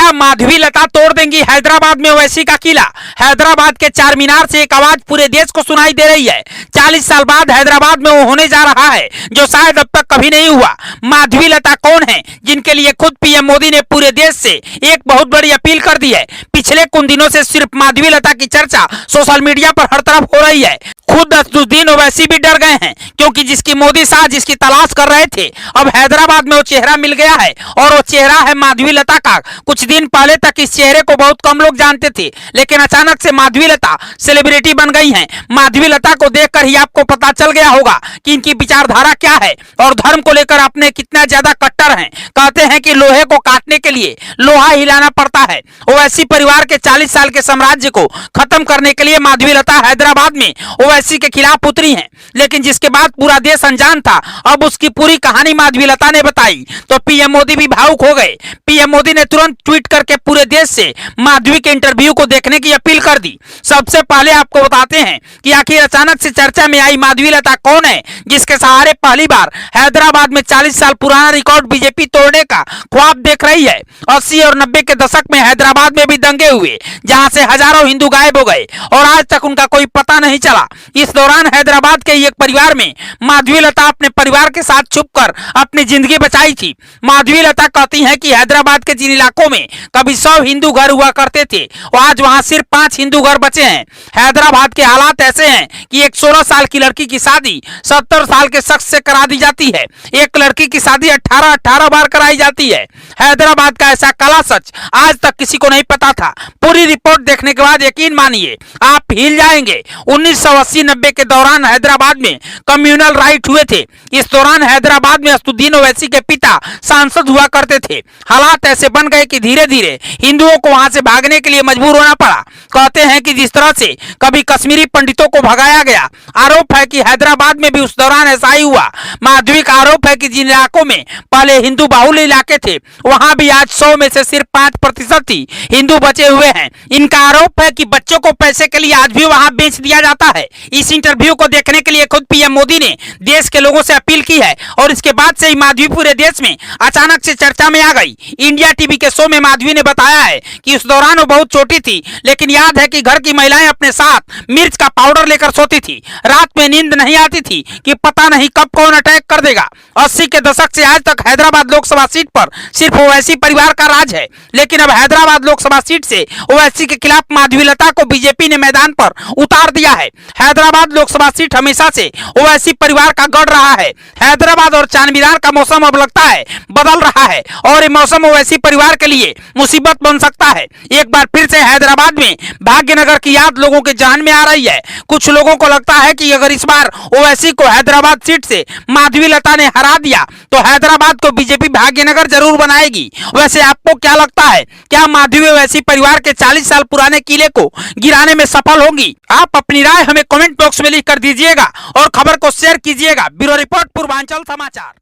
क्या माधवी लता तोड़ देंगी हैदराबाद में ओवैसी का किला? हैदराबाद के चार मीनार से एक आवाज पूरे देश को सुनाई दे रही है। 40 साल बाद हैदराबाद में वो होने जा रहा है जो शायद अब तक कभी नहीं हुआ। माधवी लता कौन है जिनके लिए खुद पीएम मोदी ने पूरे देश से एक बहुत बड़ी अपील कर दी है? पिछले कुछ दिनों से सिर्फ माधवी लता की चर्चा सोशल मीडिया पर हर तरफ हो रही है। खुद असदुद्दीन ओवैसी भी डर गए हैं क्योंकि जिसकी मोदी शाह जिसकी तलाश कर रहे थे, अब हैदराबाद में वो चेहरा मिल गया है और वो चेहरा है माधवी लता का। कुछ दिन पहले तक इस चेहरे को बहुत कम लोग जानते थे, लेकिन अचानक से माधवी लता सेलिब्रिटी बन गई हैं। माधवी लता को देखकर ही आपको पता चल गया होगा कि इनकी विचारधारा क्या है और धर्म को लेकर अपने कितना ज्यादा कट्टर हैं। कहते हैं कि लोहे को काटने के लिए लोहा हिलाना पड़ता है। ओवैसी परिवार के 40 साल के साम्राज्य को खत्म करने के लिए माधवी लता हैदराबाद में ओवैसी के खिलाफ उतरी हैं, लेकिन जिसके बाद पूरा देश अनजान था। अब उसकी पूरी कहानी माधवी लता ने बताई तो पीएम मोदी भी भावुक हो गए। पीएम मोदी ने तुरंत ट्वीट करके पूरे देश से माधवी के इंटरव्यू को देखने की अपील कर दी। सबसे पहले आपको बताते हैं कि आखिर अचानक से चर्चा में आई माधवी लता कौन है जिसके सहारे पहली बार हैदराबाद में 40 साल पुराना रिकॉर्ड बीजेपी तोड़ने का ख्वाब देख रही है। 80 और 90 के दशक में हैदराबाद में भी दंगे हुए जहां से हजारों हिंदू गायब हो गए और आज तक उनका कोई पता नहीं चला। इस दौरान हैदराबाद के एक परिवार में माधवी लता अपने परिवार के साथ छुपकर अपनी जिंदगी बचाई थी। माधवी लता कहती हैं कि हैदराबाद के जिन इलाकों में कभी 100 हिंदू घर हुआ करते थे और आज वहां सिर्फ 5 हिंदू घर बचे हैं। हैदराबाद के हालात ऐसे हैं कि एक 16 साल की लड़की की शादी 70 साल के शख्स से करा दी जाती है। एक लड़की की शादी 18 बार कराई जाती है। हैदराबाद का ऐसा काला सच आज तक किसी को नहीं पता था। पूरी रिपोर्ट देखने के बाद यकीन मानिए आप हिल जाएंगे। 1980-90 के दौरान हैदराबाद में कम्युनल राइट हुए थे। इस दौरान हैदराबाद में असदुद्दीन ओवैसी के पिता सांसद हुआ करते थे। हालात ऐसे बन गए कि धीरे धीरे हिंदुओं को वहां से भागने के लिए मजबूर होना पड़ा। कहते हैं कि जिस तरह से कभी कश्मीरी पंडितों को भगाया गया, आरोप है कि हैदराबाद में भी उस दौरान ऐसा ही हुआ। माधवी का आरोप है कि जिन इलाकों में पहले हिंदू बाहुल्य इलाके थे वहां भी आज 100 में से सिर्फ 5% ही हिंदू बचे हुए हैं। इनका आरोप है कि बच्चों को पैसे के लिए आज भी वहां बेच दिया जाता है। इस इंटरव्यू को देखने के लिए खुद पीएम मोदी ने देश के लोगों से अपील की है और इसके बाद से ही माधवी पूरे देश में अचानक से चर्चा में आ गई। इंडिया टीवी के शो में माधवी ने बताया है कि उस दौरान वो बहुत छोटी थी, लेकिन याद है कि घर की महिलाएं अपने साथ मिर्च का पाउडर लेकर सोती थी। रात में नींद नहीं आती थी कि पता नहीं कब कौन अटैक कर देगा। 80 के दशक से आज तक हैदराबाद लोकसभा सीट पर सिर्फ ओवैसी परिवार का राज है, लेकिन अब हैदराबाद लोकसभा सीट से ओवैसी के खिलाफ माधवी लता को बीजेपी ने मैदान पर उतार दिया है। हैदराबाद लोकसभा सीट हमेशा से ओवैसी परिवार का गढ़ रहा है। हैदराबाद और चारमीनार का मौसम अब लगता है बदल रहा है और ये मौसम ओवैसी परिवार के लिए मुसीबत बन सकता है। एक बार फिर से हैदराबाद में भाग्यनगर की याद लोगों के जान में आ रही है। कुछ लोगों को लगता है कि अगर इस बार ओवैसी को हैदराबाद सीट से माधवी लता ने हरा दिया तो हैदराबाद को बीजेपी भाग्यनगर जरूर बनाएगी। वैसे आपको क्या लगता है, क्या माधवी ओवैसी परिवार के 40 साल पुराने किले को गिराने में सफल होंगी? आप अपनी राय हमें कमेंट बॉक्स में लिख कर दीजिएगा और खबर को शेयर कीजिएगा। ब्यूरो रिपोर्ट पूर्वांचल समाचार।